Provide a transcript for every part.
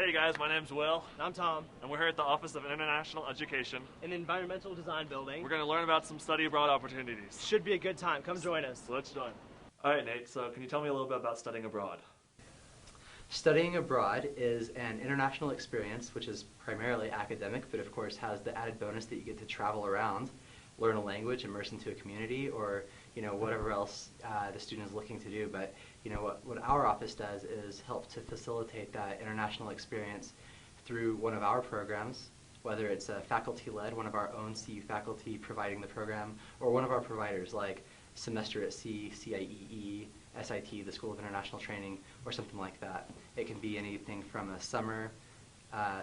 Hey guys, my name's Will, I'm Tom, and we're here at the Office of International Education. in the Environmental Design Building. We're going to learn about some study abroad opportunities. Should be a good time. Come join us. So let's join. Alright Nate, so can you tell me a little bit about studying abroad? Studying abroad is an international experience which is primarily academic, but of course has the added bonus that you get to travel around, learn a language, immerse into a community, or whatever else the student is looking to do. But what our office does is help to facilitate that international experience through one of our programs, whether it's a faculty-led, one of our own CU faculty providing the program, or one of our providers like Semester at Sea, CIEE, SIT, the School of International Training, or something like that. It can be anything from a summer,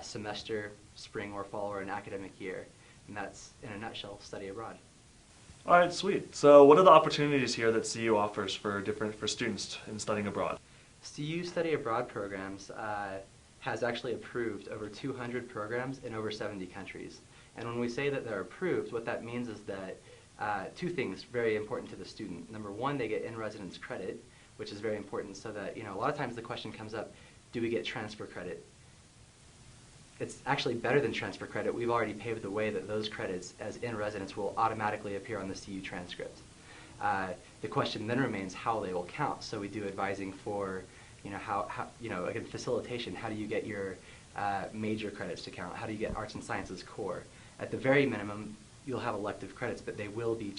semester, spring or fall, or an academic year. And that's, in a nutshell, study abroad. Alright, sweet. So what are the opportunities here that CU offers for students in studying abroad? CU Study Abroad programs has actually approved over 200 programs in over 70 countries. And when we say that they're approved, what that means is that two things very important to the student. Number one, they get in-residence credit, which is very important so that, a lot of times the question comes up, do we get transfer credit? It's actually better than transfer credit. We've already paved the way that those credits as in-residence will automatically appear on the CU transcript. The question then remains how they will count. So we do advising for, again, facilitation. How do you get your major credits to count? How do you get arts and sciences core? At the very minimum, you'll have elective credits, but they will be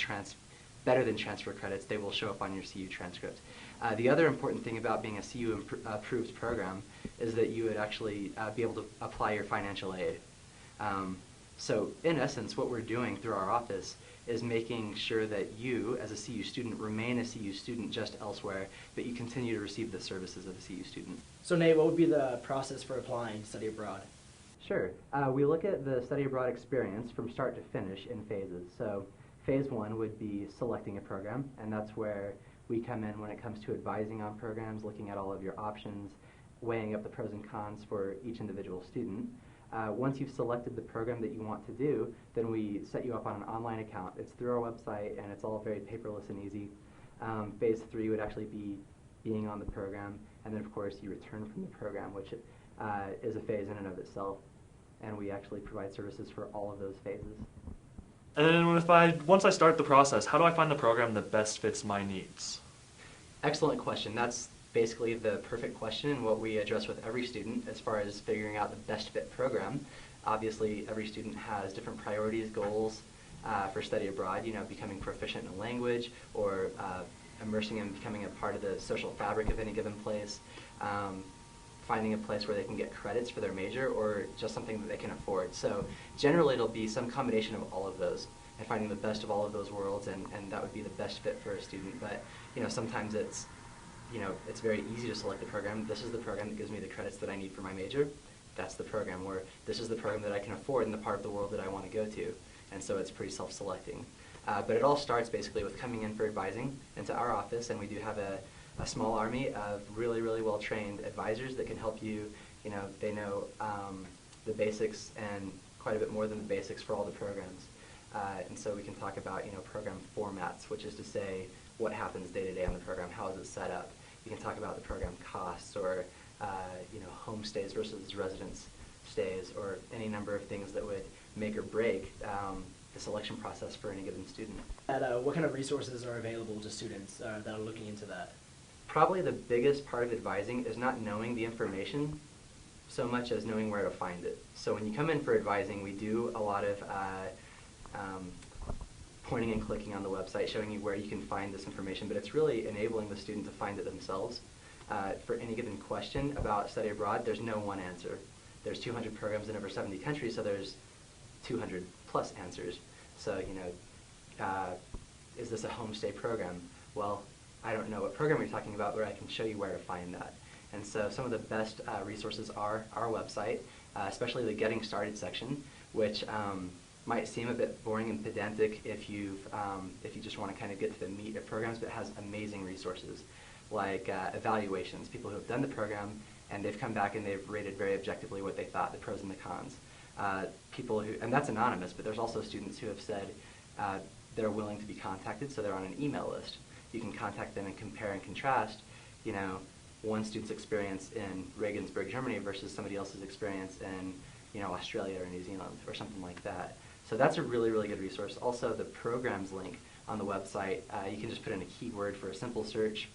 better than transfer credits. They will show up on your CU transcript. The other important thing about being a CU approved program is that you would actually be able to apply your financial aid. So in essence, what we're doing through our office is making sure that you, as a CU student, remain a CU student just elsewhere, but you continue to receive the services of a CU student. So Nate, what would be the process for applying to study abroad? Sure. We look at the study abroad experience from start to finish in phases. So phase one would be selecting a program, and that's where we come in when it comes to advising on programs, looking at all of your options, weighing up the pros and cons for each individual student. Once you've selected the program that you want to do, then we set you up on an online account. It's through our website, and it's all very paperless and easy. Phase three would actually be being on the program, and then of course you return from the program, which is a phase in and of itself. And we actually provide services for all of those phases. And then once I start the process, how do I find the program that best fits my needs? Excellent question. That's basically the perfect question and what we address with every student as far as figuring out the best fit program. Obviously, every student has different priorities, goals for study abroad, becoming proficient in a language or immersing in becoming a part of the social fabric of any given place, finding a place where they can get credits for their major, or just something that they can afford. So generally it'll be some combination of all of those and finding the best of all of those worlds, and that would be the best fit for a student. But sometimes it's very easy to select the program. This is the program that gives me the credits that I need for my major. That's the program. Or this is the program that I can afford in the part of the world that I want to go to. And so it's pretty self-selecting. But it all starts basically with coming in for advising into our office, and we do have a small army of really, really well-trained advisors that can help you. They know the basics and quite a bit more than the basics for all the programs. And so we can talk about, program formats, which is to say what happens day to day on the program, how is it set up. We can talk about the program costs, or, home stays versus residence stays, or any number of things that would make or break the selection process for any given student. What kind of resources are available to students that are looking into that? Probably the biggest part of advising is not knowing the information so much as knowing where to find it. So when you come in for advising, we do a lot of pointing and clicking on the website, showing you where you can find this information, but it's really enabling the student to find it themselves. For any given question about study abroad, there's no one answer. There's 200 programs in over 70 countries, so there's 200 plus answers. So, is this a homestay program? Well, I don't know what program you're talking about, but I can show you where to find that. And so some of the best resources are our website, especially the Getting Started section, which might seem a bit boring and pedantic if you just want to kind of get to the meat of programs, but it has amazing resources like evaluations, people who have done the program and they've come back and they've rated very objectively what they thought, the pros and the cons. People who, and that's anonymous, but there's also students who have said they're willing to be contacted, so they're on an email list. You can contact them and compare and contrast, one student's experience in Regensburg, Germany versus somebody else's experience in, Australia or New Zealand or something like that. So that's a really, really good resource. Also, the programs link on the website, you can just put in a keyword for a simple search,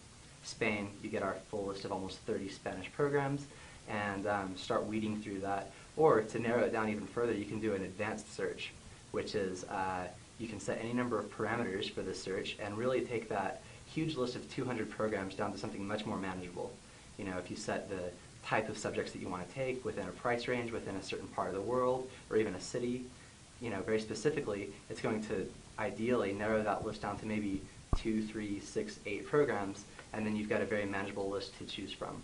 Spain, you get our full list of almost 30 Spanish programs, and start weeding through that. Or to narrow it down even further, you can do an advanced search, which is you can set any number of parameters for this search and really take that huge list of 200 programs down to something much more manageable. If you set the type of subjects that you want to take within a price range, within a certain part of the world, or even a city, very specifically, it's going to ideally narrow that list down to maybe 2, 3, 6, 8 programs, and then you've got a very manageable list to choose from.